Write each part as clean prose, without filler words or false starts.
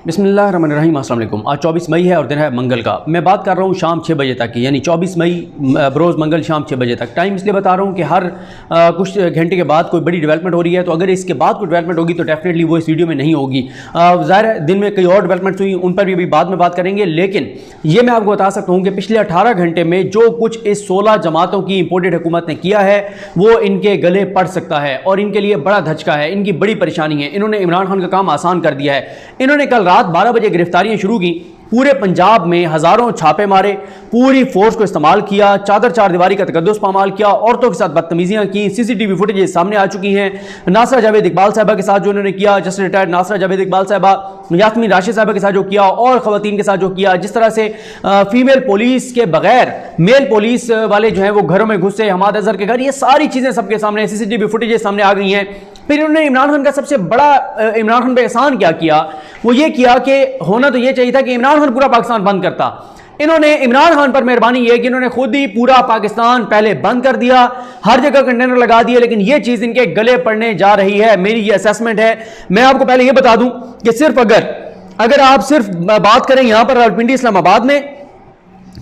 बिस्मिल्लाहिर्रहमानिर्रहीम। अस्सलाम वालेकुम। आज 24 मई है और दिन है मंगल का। मैं बात कर रहा हूँ शाम 6 बजे तक की, यानी 24 मई बरोज़ मंगल शाम 6 बजे तक। टाइम इसलिए बता रहा हूँ कि हर कुछ घंटे के बाद कोई बड़ी डेवलपमेंट हो रही है, तो अगर इसके बाद कोई डेवलपमेंट होगी तो डेफिनेटली वो इस वीडियो में नहीं होगी। ज़ाहिर है दिन में कई और डेवलपमेंट्स हुई, उन पर भी अभी बाद में बात करेंगे, लेकिन ये मैं आपको बता सकता हूँ कि पिछले 18 घंटे में जो कुछ इस 16 जमातों की इंपोर्टेड हुकूमत ने किया है वो इनके गले पड़ सकता है और इनके लिए बड़ा धचका है, इनकी बड़ी परेशानी है। इन्होंने इमरान खान का काम आसान कर दिया है। इन्होंने कल रात 12 बजे गिरफ्तारियां शुरू की, पूरे पंजाब में हजारों छापे मारे, पूरी फोर्स को इस्तेमाल किया, चादर चार दीवारी का तकद्दुस पामाल किया, औरतों के साथ बदतमीजियां की। सीसीटीवी फुटेज सामने आ चुकी हैं। नासरा जावेद इकबाल साहबा के साथ जो उन्होंने किया, जस्ट रिटायर्ड नासरा जावेद इकबाल साहबा, यास्मीन राशिद साहबा के साथ जो किया और खवातीन के साथ जो किया, जिस तरह से फीमेल पुलिस के बगैर मेल पुलिस वाले जो है वो घरों में घुसे, हमाद अजहर के घर, ये सारी चीजें सबके सामने सीसीटीवी फुटेज सामने आ गई हैं। फिर इन्होंने इमरान खान का सबसे बड़ा इमरान खान पे एहसान क्या किया, वो ये किया कि होना तो ये चाहिए था कि इमरान खान पूरा पाकिस्तान बंद करता। इन्होंने इमरान खान पर मेहरबानी ये कि इन्होंने खुद ही पूरा पाकिस्तान पहले बंद कर दिया, हर जगह कंटेनर लगा दिए, लेकिन ये चीज इनके गले पड़ने जा रही है। मेरी ये असेसमेंट है। मैं आपको पहले ये बता दूं कि सिर्फ अगर आप सिर्फ बात करें यहां पर रावलपिंडी इस्लामाबाद में,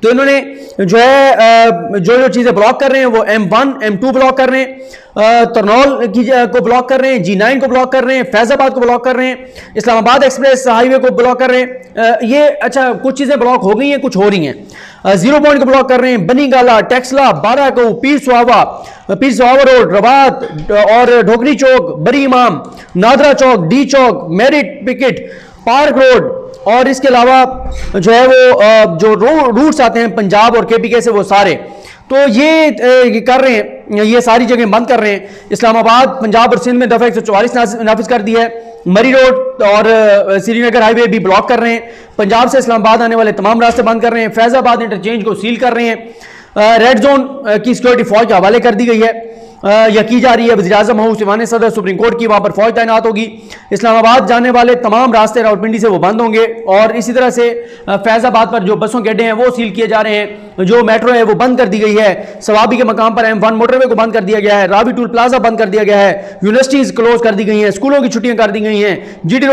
तो इन्होंने जो है जो चीजें ब्लॉक कर रहे हैं वो M1 M2 ब्लॉक कर रहे हैं, तरनौल को ब्लॉक कर रहे हैं, G9 को ब्लॉक कर रहे हैं, फैजाबाद को ब्लॉक कर रहे हैं, इस्लामाबाद एक्सप्रेस हाईवे को ब्लॉक कर रहे हैं। ये अच्छा कुछ चीजें ब्लॉक हो गई हैं, कुछ हो रही हैं। 0 पॉइंट को ब्लॉक कर रहे हैं, बनी गाला, टेक्सला, 12 को, पीर सुहावा रोड, रवात और ढोकरी चौक, बरी इमाम, नादरा चौक, डी चौक, मेरिट पिकेट, पार्क रोड, और इसके अलावा जो है वो जो रूट्स आते हैं पंजाब और KPK से वो सारे, तो ये कर रहे हैं, ये सारी जगह बंद कर रहे हैं। इस्लामाबाद, पंजाब और सिंध में दफा 144 नाफिज कर दिया है। मरी रोड और श्रीनगर हाईवे भी ब्लॉक कर रहे हैं। पंजाब से इस्लामाबाद आने वाले तमाम रास्ते बंद कर रहे हैं। फैजाबाद इंटरचेंज को सील कर रहे हैं। रेड जोन की सिक्योरिटी फौज के हवाले कर दी गई है या की जा रही है। वज़ीर-ए-आज़म हाउस, दीवान सदर, सुप्रीम कोर्ट की, वहां पर फौज तैनात होगी। इस्लामाबाद जाने वाले तमाम रास्ते रावलपिंडी से वो बंद होंगे और इसी तरह से फैजाबाद पर जो बसों के अड्डे हैं वो सील किए जा रहे हैं। जो मेट्रो है वो बंद कर दी गई है। सवाबी के मकाम पर M1 मोटरवे को बंद कर दिया गया है। रावी टूल प्लाजा बंद कर दिया गया है। यूनिवर्सिटीज क्लोज कर दी गई हैं। स्कूलों की छुट्टियां कर दी गई हैं। GD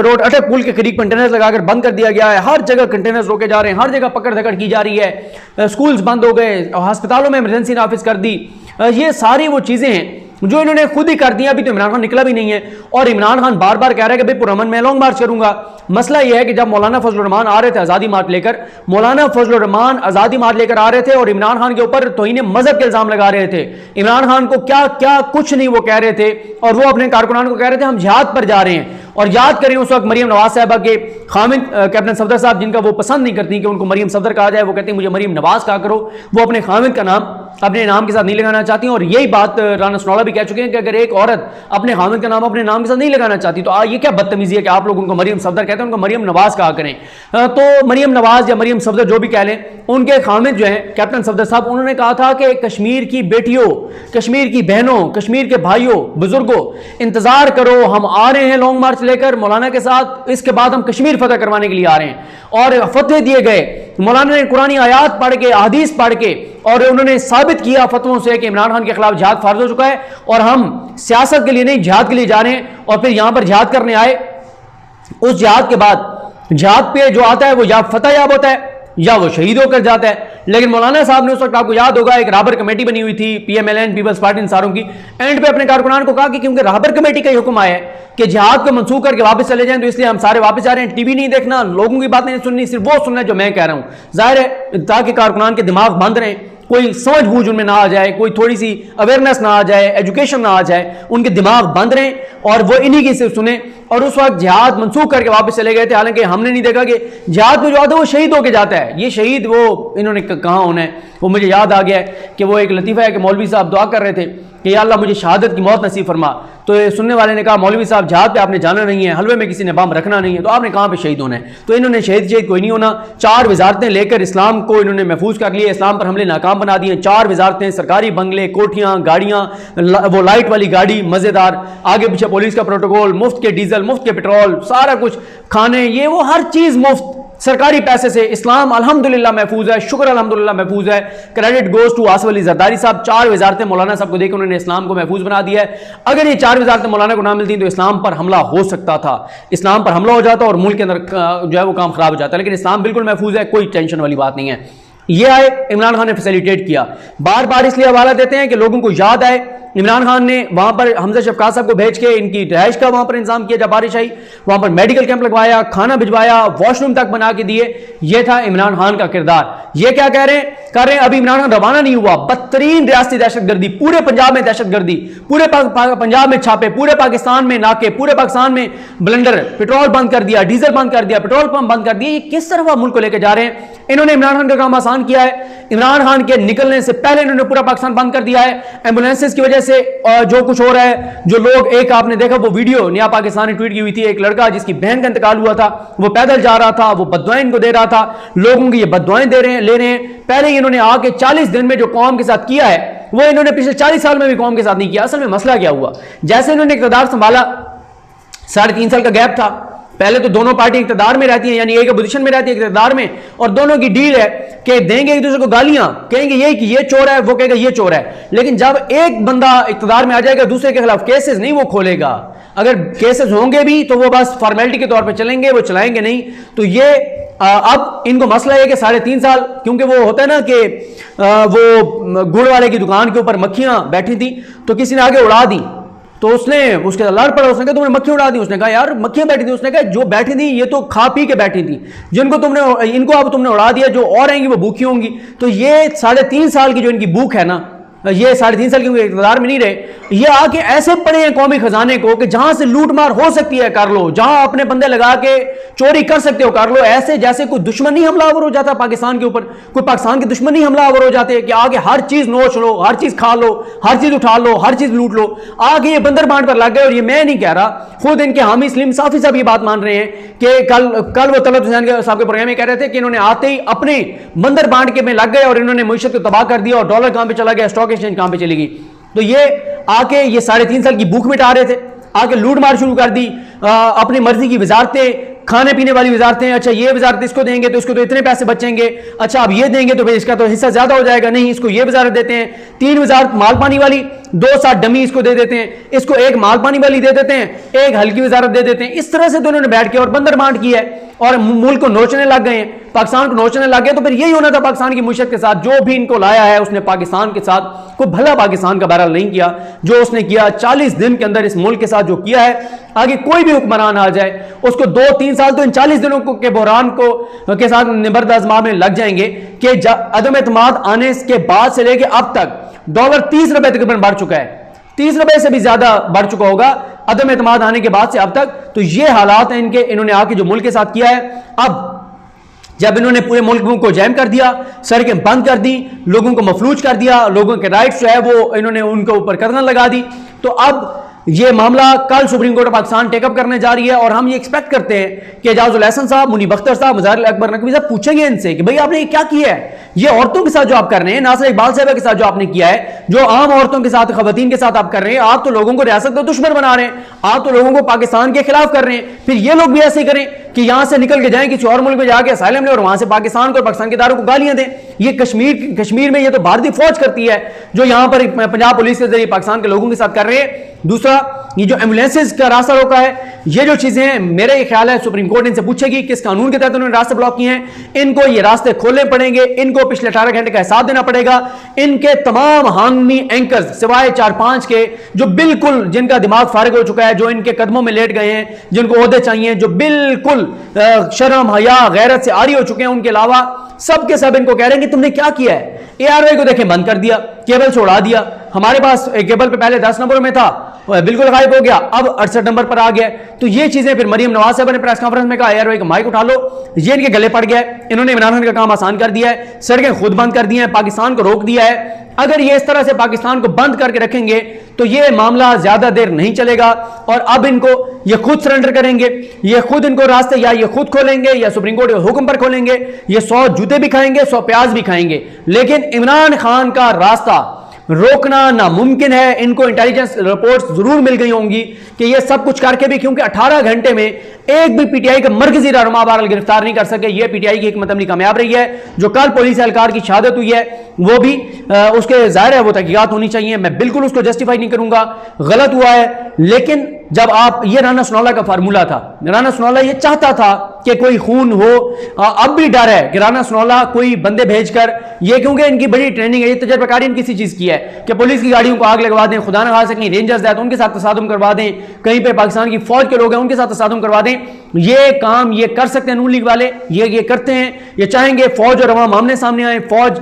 रोड अटक पुल के करीब कंटेनर लगाकर बंद कर दिया गया है। हर जगह कंटेनर रोके जा रहे हैं, हर जगह पकड़ धकड़ की जा रही है। स्कूल्स बंद हो गए, अस्पतालों में इमरजेंसी नाफिज कर दी। ये सारी वो चीजें हैं जो इन्होंने खुद ही कर दी। अभी तो इमरान खान निकला भी नहीं है और इमरान खान बार बार कह रहा है कि भाई पुरअमन मैं लॉन्ग मार्च करूंगा। मसला यह है कि जब मौलाना फजलुर रहमान आ रहे थे आजादी मार्च लेकर, मौलाना फजलुर रहमान आजादी मार्च लेकर आ रहे थे और इमरान खान के ऊपर तौहीन मजहब के इल्जाम लगा रहे थे। इमरान खान को क्या क्या कुछ नहीं वो कह रहे थे और वो अपने कारकुनान को कह रहे थे हम जिहाद पर जा रहे हैं। और याद करें उस वक्त मरियम नवाज साहबा के खामिद कैप्टन सफदर साहब, जिनका वो पसंद नहीं करती कि उनको मरियम सफदर कहा जाए, वो कहते हैं मुझे मरियम नवाज कहा करो। वो अपने खामिद का नाम अपने नाम के साथ नहीं लगाना चाहती और यही बात राना सनौला भी कह चुके हैं कि अगर एक औरत अपने खामिद का नाम अपने नाम के साथ नहीं लगाना चाहती तो ये क्या बदतमीजी है कि आप लोग उनको मरियम सफदर कहते हैं, उनको मरियम नवाज कहा करें। तो मरियम नवाज या मरियम सफदर जो भी कह लें, उनके खामिद जो हैं कैप्टन सफदर साहब, उन्होंने कहा था कि कश्मीर की बेटियों, कश्मीर की बहनों, कश्मीर के भाइयों, बुजुर्गों, इंतजार करो, हम आ रहे हैं लॉन्ग मार्च लेकर मौलाना के साथ, इसके बाद हम कश्मीर फतह करवाने के लिए आ रहे हैं। और फतवे दिए गए, मौलाना ने कुरानी आयात पढ़ के, हदीस पढ़ के, और उन्होंने साबित किया फतवों से कि इमरान खान के खिलाफ जिहाद फर्ज हो चुका है और हम सियासत के लिए नहीं जिहाद के लिए जा रहे हैं। और फिर यहां पर जिहाद करने आए। उस जिहाद के बाद जिहाद पे जो आता है वो या फतह याब होता है या वो शहीद होकर जाता है। लेकिन मौलाना साहब ने उस वक्त, आपको याद होगा, एक राहबर कमेटी बनी हुई थी PMLN पीपल्स पार्टी इन सारों की, एंड पे अपने कारकुनान को कहा कि क्योंकि राहबर कमेटी का हुक्म आया है कि जिहाद को मंसूख करके वापस चले जाएं, तो इसलिए हम सारे वापस जा रहे हैं। टीवी नहीं देखना, लोगों की बात नहीं सुननी, सिर्फ वो सुनना जो मैं कह रहा हूं। जाहिर है ताकि कारकुनान के दिमाग बंद रहे, कोई समझ बूझ उनमें ना आ जाए, कोई थोड़ी सी अवेयरनेस ना आ जाए, एजुकेशन ना आ जाए, उनके दिमाग बंद रहे और वो इन्हीं की सिर्फ सुने। और उस वक्त जिहाद मंसूख करके वापस चले गए थे। हालांकि हमने नहीं देखा कि जिहाद में जो आता है वो शहीद होके जाता है। ये शहीद वो इन्होंने कहाँ होना है, वो मुझे याद आ गया है कि वो एक लतीफ़ा है कि मौलवी साहब दुआ कर रहे थे कि या अल्लाह मुझे शहादत की मौत नसीब फरमा। तो सुनने वाले ने कहा मौलवी साहब जिहाद पे आपने जाना नहीं है, हलवे में किसी ने बम रखना नहीं है, तो आपने कहाँ पे शहीद होना है। तो इन्होंने शहीद कोई नहीं होना। 4 वजारतें लेकर इस्लाम को इन्होंने महफूज कर लिया, इस्लाम पर हमले नाकाम बना दिए। 4 वजारतें, सरकारी बंगले, कोठियां, गाड़ियां, वो लाइट वाली गाड़ी मजेदार, आगे पीछे पुलिस का प्रोटोकॉल, मुफ्त के डीजल, मुफ्त के पेट्रोल, सारा कुछ, खाने, ये वो हर चीज मुफ्त, सरकारी पैसे से इस्लाम अल्हम्दुलिल्लाह महफूज है, शुक्र अल्हम्दुलिल्लाह महफूज है। Credit goes to Asif Ali Zardari sahab. 4 वजारतें मौलाना साहब को देकर उन्होंने इस्लाम को महफूज बना दिया है। अगर ये 4 वजारतें मौलाना को ना मिलती तो इस्लाम पर हमला हो सकता था, इस्लाम पर हमला हो जाता और मुल्क के अंदर जो है वो काम खराब हो जाता है। लेकिन इस्लाम बिल्कुल महफूज है, कोई टेंशन वाली बात नहीं है। ये आए, इमरान खान ने फैसिलिटेट किया। बार बार इसलिए हवाला देते हैं कि लोगों को याद आए, इमरान खान ने वहां पर हमजा शफकात साहब को भेज के इनकी रिहाइश का वहां पर इंतजाम किया। जब बारिश आई वहां पर मेडिकल कैंप लगवाया, खाना भिजवाया, वॉशरूम तक बना के दिए। यह था इमरान खान का किरदार। ये क्या कह रहे हैं, अभी इमरान खान रवाना नहीं हुआ, बदतरीन रियासती दहशतगर्दी, पूरे पंजाब में दहशतगर्दी, पूरे पंजाब में छापे, पूरे पाकिस्तान में नाके, पूरे पाकिस्तान में ब्लंडर, पेट्रोल बंद कर दिया, डीजल बंद कर दिया, पेट्रोल पंप बंद कर दिए। ये किस तरह मुल्क को लेकर जा रहे हैं? इन्होंने इमरान खान का काम आसान किया है। इमरान खान के निकलने से पहले इन्होंने पूरा पाकिस्तान बंद कर दिया है। एम्बुलेंसेस की वजह से जो कुछ हो रहा है, जो लोग, एक आपने देखा वो वीडियो नया पाकिस्तान ने ट्वीट की हुई थी, एक लड़का जिसकी बहन का इंतकाल हुआ था, वो पैदल जा रहा था, वो बददुआएं इनको दे रहा था, लोगों की ये बददुआएं ले रहे हैं। पहले इन्होंने आके 40 दिन में जो कौम के साथ किया है वो इन्होंने पिछले 40 साल में भी कौम के साथ नहीं किया। असल में मसला क्या हुआ, जैसे इन्होंने इक़्तिदार संभाला, 3.5 साल का गैप था। पहले तो दोनों पार्टी इक़्तिदार में रहती है, यानी एक पोजीशन में रहती है इक़्तिदार में, और दोनों की डील है कि देंगे एक दूसरे को गालियां, कहेंगे ये कि ये चोर है, वो कहेगा ये चोर है। लेकिन जब एक बंदा इक़्तिदार में आ जाएगा, दूसरे के खिलाफ केसेस नहीं वो खोलेगा। अगर केसेस होंगे भी तो वो बस फॉर्मेलिटी के तौर पे चलेंगे, वो चलाएंगे नहीं। तो ये अब इनको मसला है कि 3.5 साल, क्योंकि वो होता है ना कि वो गुड़ वाले की दुकान के ऊपर मक्खियां बैठी थी तो किसी ने आगे उड़ा दी, तो उसने उसके लड़ पड़ा, उसने कहा तुमने मक्खियां उड़ा दी। उसने कहा यार मक्खियां बैठी थी। उसने कहा जो बैठी थी ये तो खा पी के बैठी थी, जिनको तुमने, इनको अब तुमने उड़ा दिया, जो और आएंगी वो भूखी होंगी। तो ये 3.5 साल की जो इनकी भूख है ना, ये 3.5 साल के इक़्तिदार में नहीं रहे, ये आके ऐसे पड़े हैं कौमी खजाने को कि जहां से लूट मार हो सकती है कर लो, जहां अपने बंदे लगा के चोरी कर सकते हो कर लो। ऐसे जैसे कोई दुश्मन नहीं हमलावर हो जाता पाकिस्तान के ऊपर, कोई पाकिस्तान के दुश्मन नहीं हमलावर हो जाते कि आगे हर चीज नोच लो, हर चीज खा लो, हर चीज उठा लो, हर चीज लूट लो। आगे ये बंदर बांट पर लग गए। और ये मैं नहीं कह रहा, खुद इनके हामी सलीम साफी साहब ये बात मान रहे हैं कि कल वो तलत हुसैन साहब के प्रोग्राम में कह रहे थे कि इन्होंने आते ही अपने बंदर बांट के में लग गए और इन्होंने मईशत को तबाह कर दिया और डॉलर कहां पे चला गया, स्टॉक एक्सचेंज कहां पे चली गई। तो ये आके ये 3.5 साल की भूख मिटा रहे थे, आके लूट मार शुरू कर दी। अपनी मर्जी की वजारतें, खाने पीने वाली वजारतें, अच्छा ये वजारत इसको देंगे तो इसको तो इतने पैसे बचेंगे, अच्छा अब ये देंगे तो फिर इसका तो हिस्सा ज्यादा हो जाएगा, नहीं इसको ये वजारत देते हैं। 3 वजारत माल पानी वाली, 2 साथ डमी इसको दे देते हैं, इसको एक माल पानी वाली दे देते हैं, एक हल्की वजारत दे देते हैं। इस तरह से दोनों ने बैठ के और बंदर बांट किया है और मुल्क को नोचने लग गए हैं, पाकिस्तान को नोचने लग गए। तो फिर यही होना था पाकिस्तान की मुशत के साथ। जो भी इनको लाया है उसने पाकिस्तान के साथ कोई भला पाकिस्तान का बहरहाल नहीं किया। जो उसने किया 40 दिन के अंदर इस मुल्क के साथ जो किया है, आगे कोई भी हुक्मरान आ जाए उसको 2-3 साल तो इन 40 दिनों के बहरान को के साथ निबर्द आजमा में लग जाएंगे कि अदम एतमाद आने के बाद से लेके अब तक डॉलर 30 रुपए तकरीबन बढ़ चुका है, 30 रुपए से भी ज्यादा बढ़ चुका होगा अदम एतमाद आने के बाद से अब तक। तो ये हालात हैं इनके, इन्होंने आके जो मुल्क के साथ किया है। अब जब इन्होंने पूरे मुल्क को जैम कर दिया, सड़कें बंद कर दी, लोगों को मफलूज कर दिया, लोगों के राइट्स जो है वो इन्होंने उनके ऊपर कदम लगा दी, तो अब ये मामला कल supreme court of Pakistan take up करने जा रही है। और हम ये एक्सपेक्ट करते हैं कि एजाजुल एहसन साहब, मुनीब अख्तर साहब, मुज़ाहिर अकबर नकवी साहब पूछेंगे इनसे कि भाई आपने ये क्या किया है, ये औरतों के साथ जो आप कर रहे हैं, नासिर इकबाल साहब के साथ जो आपने किया है, जो आम औरतों के साथ, खवातीन के साथ आप कर रहे हैं, आप तो लोगों को रियासत का दुश्मन बना रहे हैं, आप तो लोगों को पाकिस्तान के खिलाफ कर रहे हैं। फिर ये लोग भी ऐसे ही करें कि यहां से निकल के जाएं किसी और मुल्क में जाके असाइलम लें और वहां से पाकिस्तान को और पाकिस्तान के इदारों को गालियां दें। ये कश्मीर में ये तो भारतीय फौज करती है जो यहां पर पंजाब पुलिस के जरिए पाकिस्तान के लोगों के साथ कर रहे हैं। दूसरा, ये जो एम्बुलेंसेज का रास्ता रोका है, ये जो चीजें हैं, मेरा ये ख्याल है सुप्रीम कोर्ट इनसे पूछेगी किस कानून के तहत उन्होंने रास्ते ब्लॉक किए हैं, इनको ये रास्ते खोलने पड़ेंगे, इनको पिछले 18 घंटे का हिसाब देना पड़ेगा। इनके तमाम हामी एंकर्स सिवाय 4-5 के जो बिल्कुल जिनका दिमाग फारिग हो चुका है, जो इनके कदमों में लेट गए हैं, जिनको ओहदे चाहिए, जो बिल्कुल शर्म हया गैरत से आरी हो चुके हैं, उनके अलावा सब के सब इनको कह रहे हैं कि तुमने क्या किया है। ARY को देखें बंद कर दिया, केबल से उड़ा दिया। हमारे पास केबल पे पहले 10 नंबर में था, बिल्कुल गायब हो गया, अब 68 नंबर पर आ गया। तो ये चीजें फिर मरियम नवाज साहब ने प्रेस कॉन्फ्रेंस में कहा ARY का माइक उठा लो, ये इनके गले पड़ गया है। इन्होंने इमरान खान का काम आसान कर दिया है, सड़कें खुद बंद कर दी हैं, पाकिस्तान को रोक दिया है। अगर ये इस तरह से पाकिस्तान को बंद करके रखेंगे तो ये मामला ज्यादा देर नहीं चलेगा और अब इनको ये खुद सरेंडर करेंगे, ये खुद इनको रास्ते या ये खुद खोलेंगे या सुप्रीम कोर्ट के हुक्म पर खोलेंगे। ये 100 जूते भी खाएंगे, 100 प्याज भी खाएंगे, लेकिन इमरान खान का रास्ता रोकना नामुमकिन है। इनको इंटेलिजेंस रिपोर्ट्स जरूर मिल गई होंगी कि ये सब कुछ करके भी, क्योंकि 18 घंटे में एक भी पीटीआई का मरकजी रहनुमा बहरहाल गिरफ्तार नहीं कर सके। ये पीटीआई की हिकमत अमली कामयाब रही है। जो कल पुलिस एहलकार की शहादत हुई है वो भी उसके जाहिर है वो तहकीकात होनी चाहिए, मैं बिल्कुल उसको जस्टिफाई नहीं करूंगा, गलत हुआ है। लेकिन जब आप, ये राना सनाउल्लाह का फार्मूला था, राना सनाउल्लाह ये चाहता था कि कोई खून हो। अब भी डर है कि राना सनाउल्लाह कोई बंदे भेजकर, ये क्योंकि इनकी बड़ी ट्रेनिंग है, ये तजर्बाकारी इनकी किसी चीज की है कि पुलिस की गाड़ियों को आग लगवा दें, खुदा न खास्ता कहीं रेंजर्स है तो उनके साथ तसादुम करवा दें, कहीं पे पाकिस्तान की फौज के लोग हैं उनके साथ तसादुम करवा दें। ये काम ये कर सकते हैं नून लीग वाले, ये करते हैं। ये चाहेंगे फौज और अवाम आमने सामने आए, फौज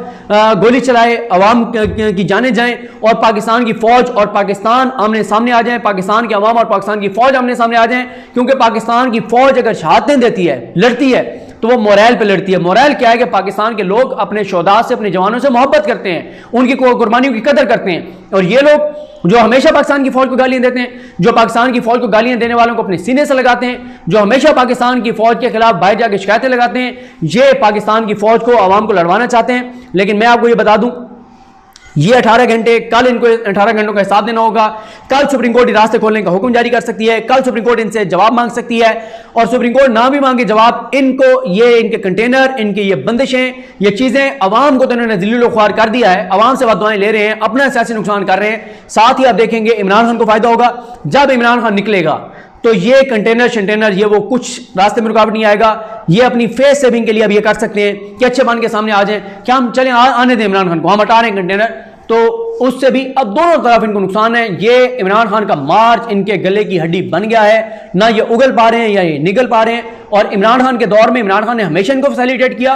गोली चलाए, अवाम की जाने जाएं और पाकिस्तान की फौज और पाकिस्तान आमने सामने आ जाए, पाकिस्तान के अवाम और पाकिस्तान की फौज आमने सामने आ जाए। क्योंकि पाकिस्तान की फौज अगर शहादतें देती है, लड़ती है, तो वो मोरल पे लड़ती है। मोरल क्या है कि पाकिस्तान के लोग अपने शोहदा से, अपने जवानों से मोहब्बत करते हैं, उनकी कुर्बानियों की कदर करते हैं। और ये लोग जो हमेशा पाकिस्तान की फौज को गालियां देते हैं, जो पाकिस्तान की फौज को गालियां देने वालों को अपने सीने से लगाते हैं, जो हमेशा पाकिस्तान की फौज के खिलाफ बाहर जाकर शिकायतें लगाते हैं, ये पाकिस्तान की फौज को, अवाम को लड़वाना चाहते हैं। लेकिन मैं आपको ये बता दूं, ये 18 घंटे, कल इनको 18 घंटों का हिसाब देना होगा। कल सुप्रीम कोर्ट रास्ते खोलने का हुक्म जारी कर सकती है, कल सुप्रीम कोर्ट इनसे जवाब मांग सकती है। और सुप्रीम कोर्ट ना भी मांगे जवाब, इनको ये इनके कंटेनर, इनकी ये बंदिशें, ये चीजें, अवाम को तो इन्होंने जिल्लुल ख्वार कर दिया है, अवाम से बददुआएं ले रहे हैं, अपना सियासी नुकसान कर रहे हैं। साथ ही आप देखेंगे इमरान खान को फायदा होगा। जब इमरान खान निकलेगा तो ये कंटेनर शंटेनर, ये वो कुछ रास्ते में रुकावट नहीं आएगा। ये अपनी फेस सेविंग के लिए अब ये कर सकते हैं कि अच्छे बन के सामने आ जाए, क्या हम चले आने दें इमरान खान को, हम हटा रहे हैं कंटेनर, तो उससे भी अब दोनों तरफ इनको नुकसान है। ये इमरान खान का मार्च इनके गले की हड्डी बन गया है, ना ये उगल पा रहे हैं या ये निगल पा रहे हैं। और इमरान खान के दौर में इमरान खान ने हमेशा इनको फैसिलिटेट किया।